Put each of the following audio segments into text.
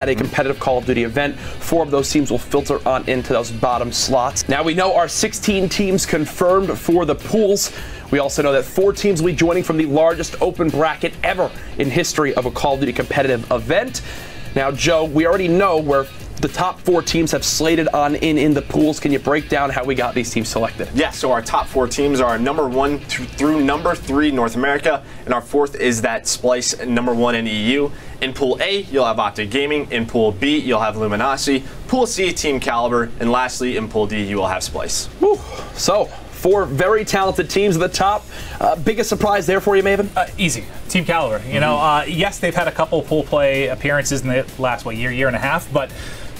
at a competitive Call of Duty event. 4 of those teams will filter on into those bottom slots. Now we know our 16 teams confirmed for the pools. We also know that 4 teams will be joining from the largest open bracket ever in history of a Call of Duty competitive event. Now, Joe, we already know where the top 4 teams have slated on in the pools. Can you break down how we got these teams selected? Yeah, so our top 4 teams are number 1 through number 3 North America, and our 4th is that Splice number 1 in EU. In Pool A, you'll have Optic Gaming. In Pool B, you'll have Luminosity. Pool C, Team Caliber. And lastly, in Pool D, you will have Splice. Whew. So, 4 very talented teams at the top. Biggest surprise there for you, Maven? Easy. Team Caliber. You know, yes, they've had a couple pool play appearances in the last, year and a half, but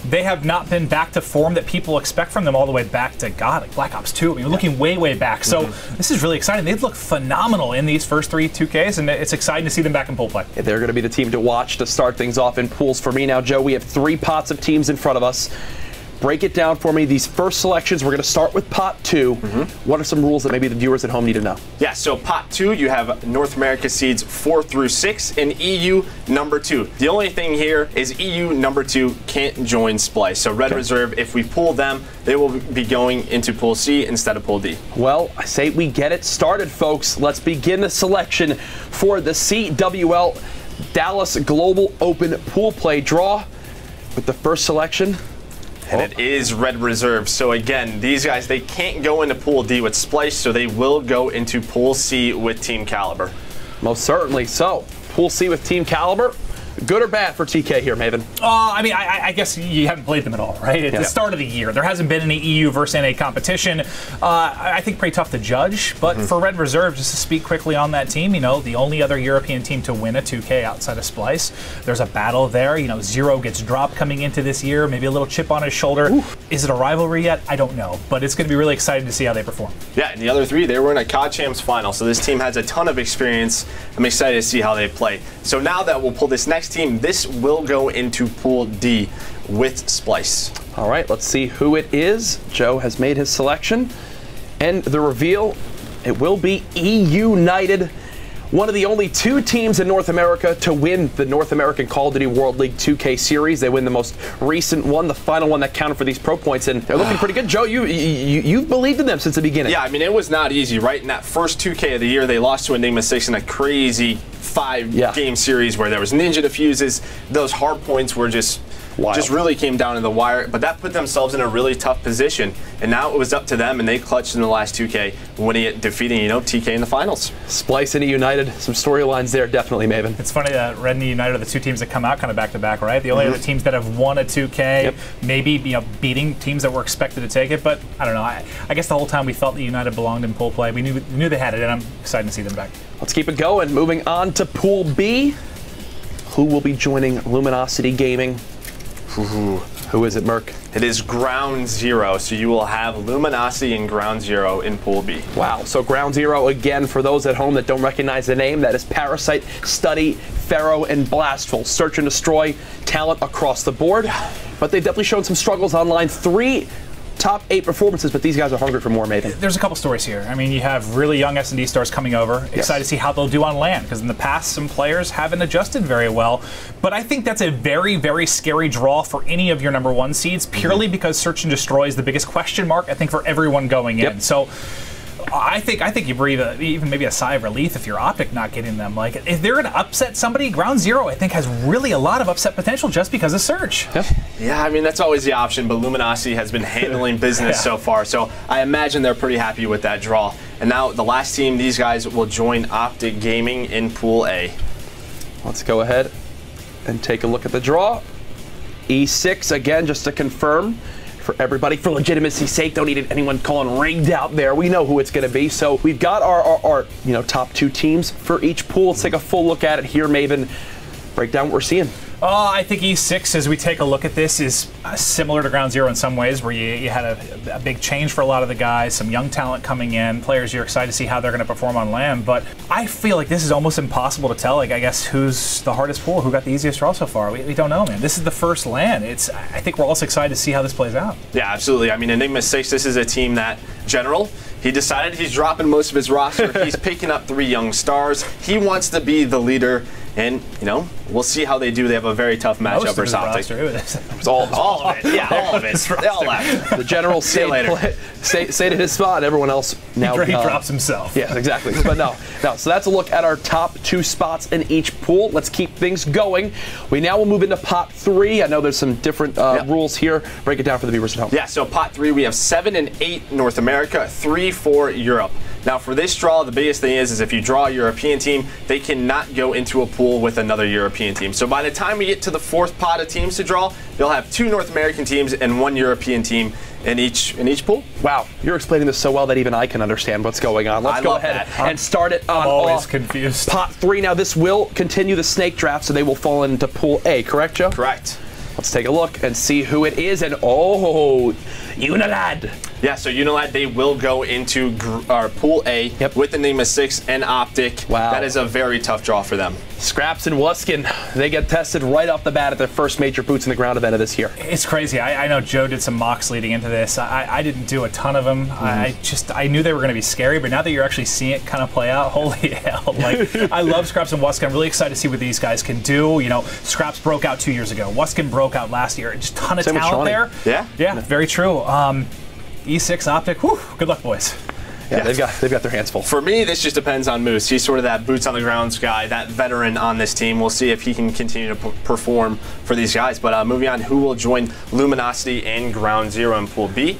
they have not been back to form that people expect from them all the way back to, God, like Black Ops 2. I mean, we're looking way, way back. So this is really exciting. They've looked phenomenal in these first 3 2Ks, and it's exciting to see them back in pool play. Yeah, they're going to be the team to watch to start things off in pools for me. Now, Joe, we have 3 pots of teams in front of us. Break it down for me. These first selections, we're going to start with Pot 2. What are some rules that maybe the viewers at home need to know? Yeah, so Pot 2, you have North America seeds 4 through 6 and EU number 2. The only thing here is EU number 2 can't join Splice. So Red Reserve, if we pull them, they will be going into Pool C instead of Pool D. Well, I say we get it started, folks. Let's begin the selection for the CWL Dallas Global Open Pool Play draw with the first selection. And it is Red Reserve. So again, these guys, they can't go into Pool D with Splice, so they will go into Pool C with Team Caliber. Most certainly. So, Pool C with Team Caliber. Good or bad for TK here, Maven? I mean, I guess you haven't played them at all, right? It's the start of the year. There hasn't been any EU versus NA competition. I think pretty tough to judge, but for Red Reserve, just to speak quickly on that team, you know, the only other European team to win a 2K outside of Splice. There's a battle there. You know, Zero gets dropped coming into this year, maybe a little chip on his shoulder. Is it a rivalry yet? I don't know, but it's going to be really exciting to see how they perform. Yeah, and the other 3, they were in a COD Champs final, so this team has a ton of experience. I'm excited to see how they play. So now that we'll pull this next team, this will go into Pool D with Splice. All right, let's see who it is. Joe has made his selection, and the reveal, it will be EU United, one of the only 2 teams in North America to win the North American Call of Duty World League 2K series. They win the most recent one, the final one that counted for these pro points, and they're looking pretty good. Joe, you've believed in them since the beginning. Yeah, I mean, it was not easy, right? In that first 2K of the year, they lost to Enigma 6 in a crazy 5-game series where there was ninja defuses. Those hard points were just really came down to the wire, but that put themselves in a really tough position, and now it was up to them, and they clutched in the last 2K, winning it, defeating, you know, TK in the finals. Splice and United, some storylines there, definitely, Maven. It's funny that Red and United are the 2 teams that come out kind of back-to-back, right? The only other teams that have won a 2K, maybe, you know, beating teams that were expected to take it, but I don't know. I guess the whole time we felt that United belonged in pool play. We knew they had it, and I'm excited to see them back. Let's keep it going. Moving on to Pool B. Who will be joining Luminosity Gaming? Who is it, Merc? It is Ground Zero, so you will have Luminosity and Ground Zero in Pool B. Wow, so Ground Zero, again, for those at home that don't recognize the name, that is Parasite, Study, Pharaoh, and Blastful. Search and destroy talent across the board, but they've definitely shown some struggles online. 3 top 8 performances, but these guys are hungry for more, Maven. There's a couple stories here. I mean, you have really young S&D stars coming over. Excited to see how they'll do on land, because in the past, some players haven't adjusted very well. But I think that's a very, very scary draw for any of your number 1 seeds, purely because Search and Destroy is the biggest question mark, I think, for everyone going in. So I think you breathe even maybe a sigh of relief if you're Optic not getting them. Like, if they're going to upset somebody, Ground Zero, I think, has really a lot of upset potential just because of Search. Yeah, I mean, that's always the option, but Luminosity has been handling business so far, so I imagine they're pretty happy with that draw. And now the last team, these guys will join Optic Gaming in Pool A. Let's go ahead and take a look at the draw. E6, again, just to confirm, for everybody, for legitimacy's sake, don't need anyone calling rigged out there. We know who it's going to be. So we've got our top 2 teams for each pool. Let's take a full look at it here, Maven. Break down what we're seeing. I think E6, as we take a look at this, is similar to Ground Zero in some ways, where you had a big change for a lot of the guys, some young talent coming in, players you're excited to see how they're going to perform on land. But I feel like this is almost impossible to tell. Like, I guess who's the hardest pool, who got the easiest draw so far? We don't know, man. This is the first land. I think we're also excited to see how this plays out. Yeah, absolutely. I mean, Enigma 6, this is a team that, General, he decided he's dropping most of his roster. He's picking up 3 young stars. He wants to be the leader And, you know, we'll see how they do. They have a very tough matchup versus Optic. It was all of it. Yeah, all of it. They all left. The general stayed to his spot. Everyone else now he drops himself. Yeah, exactly. But no. So that's a look at our top 2 spots in each pool. Let's keep things going. We now will move into pot 3. I know there's some different rules here. Break it down for the viewers at home. Yeah, so pot 3, we have 7 and 8 North America, 3 for Europe. Now, for this draw, the biggest thing is if you draw a European team, they cannot go into a pool with another European team. So by the time we get to the 4th pot of teams to draw, you'll have 2 North American teams and 1 European team in each pool. Wow, you're explaining this so well that even I can understand what's going on. Let's go ahead and start it on always confused. Pot 3. Now, this will continue the snake draft, so they will fall into Pool A, correct, Joe? Correct. Let's take a look and see who it is. And oh, Unilad. Yeah, so Unilad, they will go into Pool A with the name of 6 and Optic. Wow. That is a very tough draw for them. Scraps and Wuskin, they get tested right off the bat at their first major boots in the ground event of this year. It's crazy. I know Joe did some mocks leading into this. I didn't do a ton of them. I knew they were going to be scary, but now that you're actually seeing it kind of play out, holy hell. Like, I love Scraps and Wuskin. I'm really excited to see what these guys can do. You know, Scraps broke out 2 years ago. Wuskin broke out last year. Just a ton of talent there. Yeah, very true. E6 Optic, whew, good luck, boys. Yeah, they've got their hands full. For me, this just depends on Moose. He's sort of that boots on the ground guy, that veteran on this team. We'll see if he can continue to perform for these guys. But moving on, who will join Luminosity and Ground Zero in Pool B?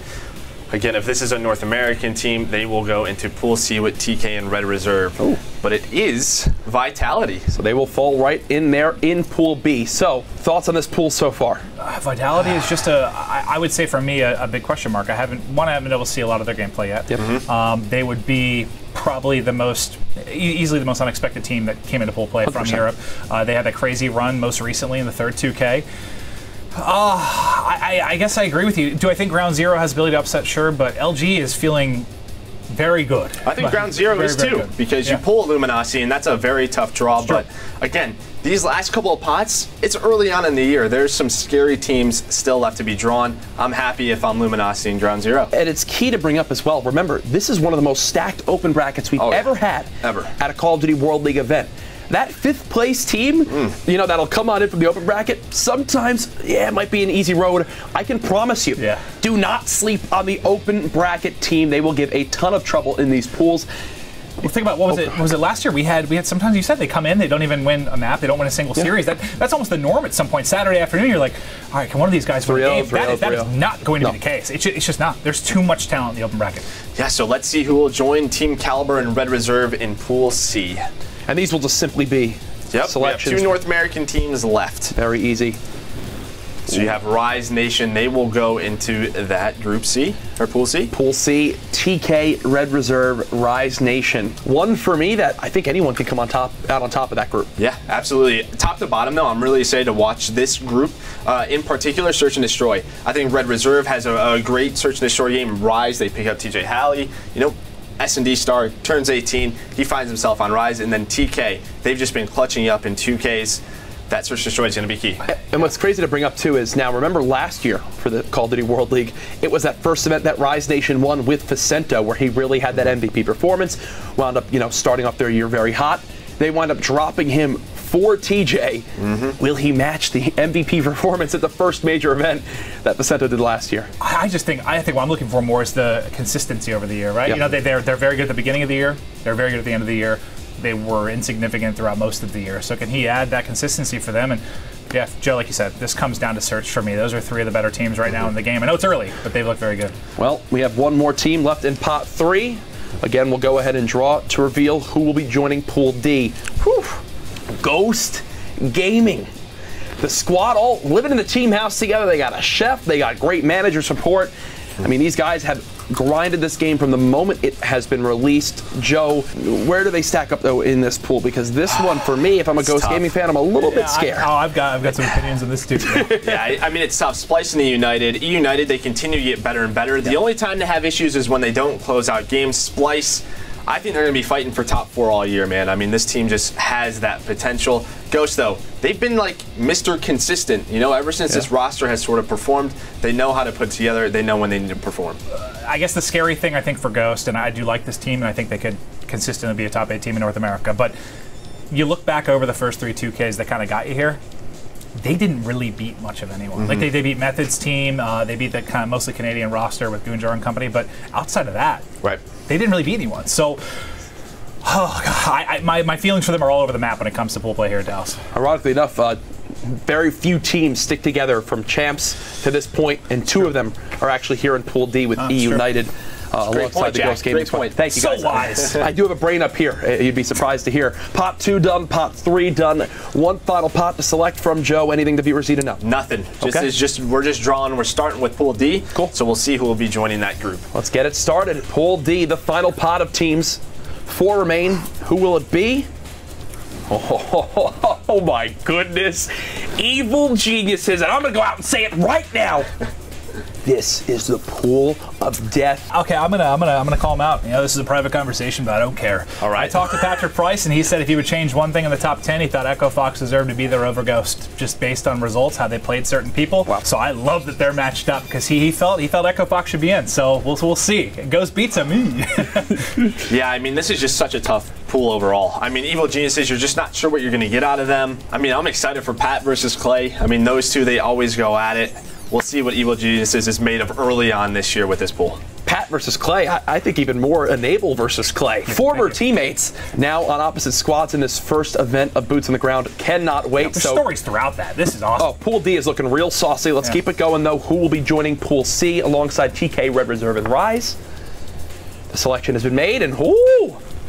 Again, if this is a North American team, they will go into Pool C with TK and Red Reserve. Ooh. But it is Vitality. So they will fall right in there in Pool B. So, thoughts on this pool so far? Vitality is just I would say for me, a big question mark. I haven't been able to see a lot of their gameplay yet. Yep. They would be probably easily the most unexpected team that came into pool play 100%. From Europe. They had that crazy run most recently in the 3rd 2K. I guess I agree with you. Do I think Ground Zero has ability to upset? Sure, but LG is feeling very good. I think Ground Zero is too, because you pull Luminosity, and that's a very tough draw. But again, these last couple of pots, it's early on in the year. There's some scary teams still left to be drawn. I'm happy if I'm Luminosity and Ground Zero. And it's key to bring up as well. Remember, this is one of the most stacked open brackets we've ever had at a Call of Duty World League event. That 5th place team, you know, that'll come on in from the open bracket, sometimes, it might be an easy road. I can promise you, do not sleep on the open bracket team. They will give a ton of trouble in these pools. Well, think about what was it last year? We had sometimes you said they come in, they don't even win a map, they don't win a single series. That's almost the norm at some point. Saturday afternoon, you're like, all right, can one of these guys win a game? That is not going to be the case. It's just not. There's too much talent in the open bracket. Yeah, so let's see who will join Team Caliber and Red Reserve in Pool C. And these will just simply be selections. We have 2 North American teams left. Very easy. So you have Rise Nation. They will go into that Group C, or Pool C. Pool C, TK, Red Reserve, Rise Nation. One for me that I think anyone can come out on top of that group. Yeah, absolutely. Top to bottom, though, I'm really excited to watch this group. In particular, Search and Destroy. I think Red Reserve has a great Search and Destroy game. Rise, they pick up TJ Halley. You know, S&D star, turns 18, he finds himself on Rise, and then TK, they've just been clutching up in 2Ks. That Search and Destroy is going to be key. And what's crazy to bring up too is, now remember last year for the Call of Duty World League, it was that first event that Rise Nation won with Facento, where he really had that MVP performance, wound up, you know, starting off their year very hot. They wound up dropping him for TJ. Will he match the MVP performance at the first major event that Facento did last year? I think what I'm looking for more is the consistency over the year, right? You know, they're very good at the beginning of the year. They're very good at the end of the year. They were insignificant throughout most of the year. So can he add that consistency for them? And yeah, Joe, like you said, this comes down to Search for me. Those are 3 of the better teams right now in the game. I know it's early, but they've looked very good. Well, we have one more team left in pot 3. Again, we'll go ahead and draw to reveal who will be joining Pool D. Whew. Ghost Gaming. The squad all living in the team house together. They got a chef. They got great manager support. I mean, these guys have grinded this game from the moment it has been released. Joe, where do they stack up, though, in this pool? Because this one, for me, if I'm a Ghost Gaming fan, I'm a little bit scared. I've got some opinions on this, too. Yeah, I mean, it's tough. Splice and United. United, they continue to get better and better. The only time they have issues is when they don't close out games. Splice, I think they're going to be fighting for top 4 all year, man. I mean, this team just has that potential. Ghost, though, they've been like Mr. Consistent. You know, ever since this roster has sort of performed, they know how to put together. They know when they need to perform. I guess the scary thing, I think, for Ghost, and I do like this team, and I think they could consistently be a top 8 team in North America, but you look back over the first 3 2Ks that kind of got you here, they didn't really beat much of anyone. Like they beat Method's team, they beat the kind of mostly Canadian roster with Gunjar and company, but outside of that, they didn't really beat anyone. So, my feelings for them are all over the map when it comes to pool play here at Dallas. Ironically enough, very few teams stick together from champs to this point, and 2 of them are actually here in Pool D with E United. Alongside the Ghost Game. Great point. Thank you, guys. So wise. I do have a brain up here. You'd be surprised to hear. Pot 2 done, pot 3 done. One final pot to select from Joe. Anything the viewers need to know? Nothing. We're just drawing. We're starting with Pool D. Cool. So we'll see who will be joining that group. Let's get it started. Pool D, the final pot of teams. 4 remain. Who will it be? Oh my goodness. Evil geniuses. And I'm going to go out and say it right now. This is the pool of death. Okay, I'm gonna call him out. You know, this is a private conversation, but I don't care. All right. I talked to Patrick Price, and he said if he would change one thing in the top 10, he thought Echo Fox deserved to be there over Ghost, just based on results, how they played certain people. Wow. So I love that they're matched up because he felt Echo Fox should be in. So we'll see. Ghost beats him. Yeah, I mean, this is just such a tough pool overall. I mean, Evil Geniuses, you're just not sure what you're going to get out of them. I mean, I'm excited for Pat versus Clay. I mean, those 2, they always go at it. We'll see what Evil Geniuses is made of early on this year with this pool. Pat versus Clay, I think even more Enable versus Clay. Former teammates now on opposite squads in this first event of Boots on the Ground. Cannot wait. There's stories throughout that. This is awesome. Oh, Pool D is looking real saucy. Let's keep it going, though. Who will be joining Pool C alongside TK, Red Reserve, and Rise? The selection has been made, and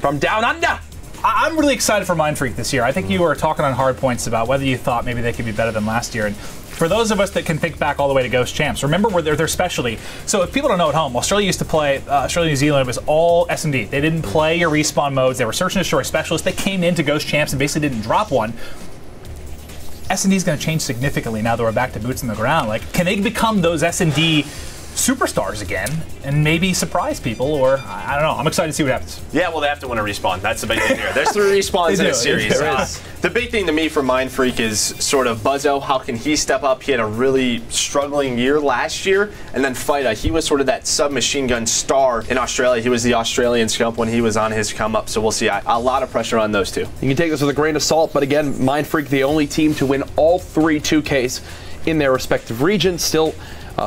from down under. I'm really excited for Mind Freak this year. I think you were talking on hard points about whether you thought maybe they could be better than last year. And for those of us that can think back all the way to Ghost Champs, remember where their specialty. So if people don't know at home, Australia used to play, Australia New Zealand, it was all S&D. They didn't play your respawn modes. They were search and destroy specialists. They came into Ghost Champs and basically didn't drop one. S&D is going to change significantly now that we're back to Boots on the Ground. Like, can they become those S&D superstars again and maybe surprise people? Or I don't know. I'm excited to see what happens. Yeah, well, they have to win a respawn. That's the big thing here. There's 3 respawns in a series. The big thing to me for Mind Freak is sort of Buzzo. How can he step up? He had a really struggling year last year. And then Fighta, he was sort of that submachine gun star in Australia. He was the Australian scump when he was on his come up. So we'll see a lot of pressure on those 2. You can take this with a grain of salt, but again, Mind Freak, the only team to win all 3 2Ks in their respective regions. Still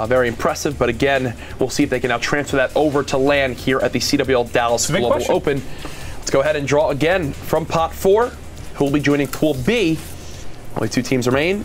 very impressive, but again, we'll see if they can now transfer that over to LAN here at the CWL Dallas Global Open. Let's go ahead and draw again from pot 4. Who will be joining Pool B? Only 2 teams remain.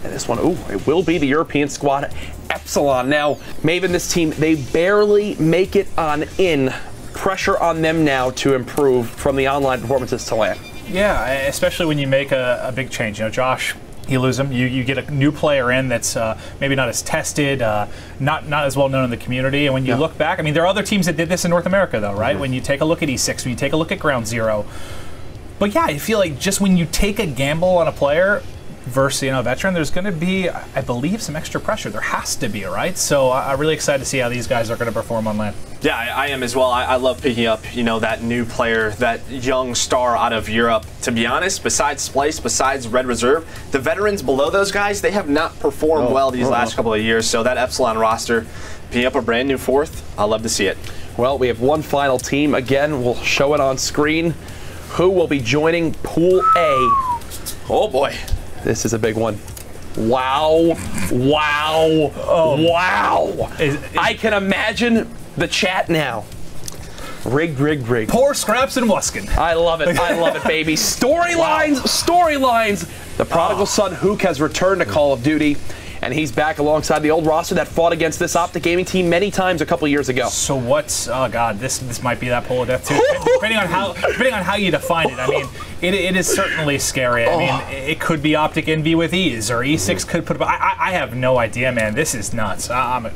And this one, it will be the European squad, Epsilon. Now, Maven, this team, they barely make it on in. Pressure on them now to improve from the online performances to LAN. Yeah, especially when you make a big change. You know, Josh, you lose him. You get a new player in that's maybe not as tested, not as well known in the community. And when you look back, I mean, there are other teams that did this in North America, though, right? When you take a look at E6, when you take a look at Ground Zero. But yeah, I feel like just when you take a gamble on a player versus, you know, a veteran, there's going to be, I believe, some extra pressure. There has to be, right? So I'm really excited to see how these guys are going to perform on LAN. Yeah, I am as well. I love picking up, you know, that new player, that young star out of Europe. To be honest, besides Splice, besides Red Reserve, the veterans below those guys, they have not performed well these last couple of years. So that Epsilon roster, picking up a brand new 4th, I love to see it. Well, we have one final team. Again, we'll show it on screen. Who will be joining Pool A? Oh boy, this is a big one. Wow, wow, wow. I can imagine the chat now. Rigged. Poor Scraps and Wuskin. I love it, baby. Storylines. The prodigal son, Hook, has returned to Call of Duty. And he's back alongside the old roster that fought against this Optic Gaming team many times a couple years ago. So what's, oh God, this might be that pool of death too. depending on how you define it. I mean, it is certainly scary. I mean, it could be Optic Envy with ease, or E6 could put. I have no idea, man. This is nuts. Well,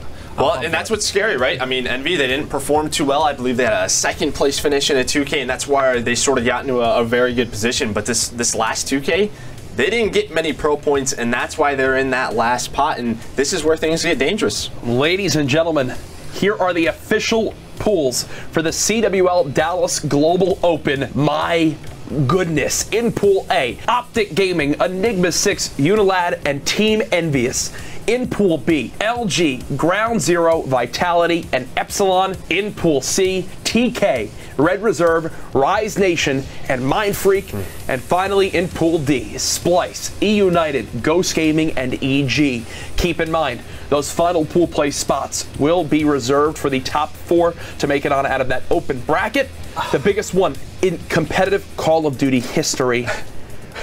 and that's what's scary, right? I mean, Envy, they didn't perform too well. I believe they had a 2nd place finish in a 2K, and that's why they sort of got into a very good position. But this last 2K, they didn't get many pro points, and that's why they're in that last pot, and this is where things get dangerous. Ladies and gentlemen, here are the official pools for the CWL Dallas Global Open. My goodness. In Pool A, Optic Gaming, Enigma 6, Unilad, and Team Envious. In Pool B, LG, Ground Zero, Vitality, and Epsilon. In Pool C, TK, Red Reserve, Rise Nation, and Mind Freak. And finally, in Pool D, Splice, E United, Ghost Gaming, and EG. Keep in mind, those final pool play spots will be reserved for the top 4 to make it on out of that open bracket. The biggest one in competitive Call of Duty history.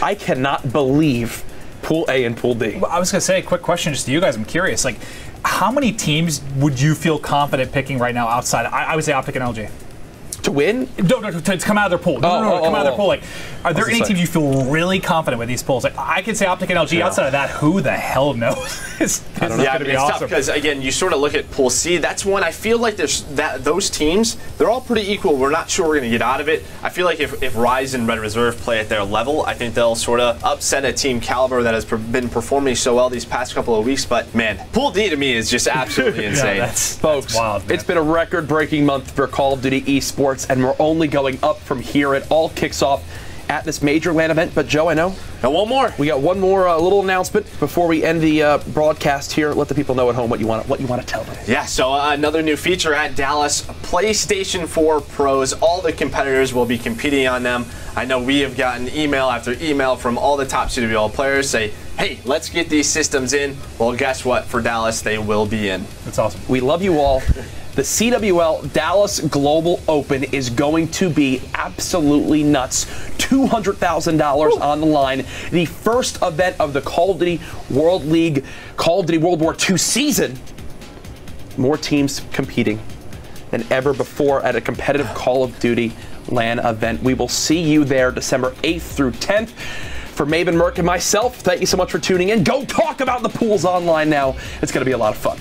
I cannot believe Pool A and Pool D. Well, I was going to say, quick question just to you guys. I'm curious, like, how many teams would you feel confident picking right now outside? I would say Optic and LG. To win? No, to come out of their pool. No, come out of their pool. Like, are there any teams you feel really confident with these pools? Like, I could say Optic and LG. Yeah. Outside of that, who the hell knows? It's going to be awesome. Because again, you sort of look at Pool C. That's one I feel like there's those teams. They're all pretty equal. We're not sure we're going to get out of it. I feel like if Rise and Red Reserve play at their level, I think they'll sort of upset a team caliber that has been performing so well these past couple of weeks. But man, Pool D to me is just absolutely insane. Folks, that's wild, man. It's been a record-breaking month for Call of Duty esports, and we're only going up from here. It all kicks off at this major LAN event. But Joe, I know. And one more. We got one more little announcement before we end the broadcast here. Let the people know at home what you want to tell them. Yeah, so another new feature at Dallas, PlayStation 4 Pros. All the competitors will be competing on them. I know we have gotten email after email from all the top CWL players say, hey, let's get these systems in. Well, guess what? For Dallas, they will be in. That's awesome. We love you all. The CWL Dallas Global Open is going to be absolutely nuts. $200,000 on the line. The first event of the Call of Duty World League, Call of Duty World War II season. More teams competing than ever before at a competitive Call of Duty LAN event. We will see you there December 8th through 10th. For Maven, Merck, and myself, thank you so much for tuning in. Go talk about the pools online now. It's going to be a lot of fun.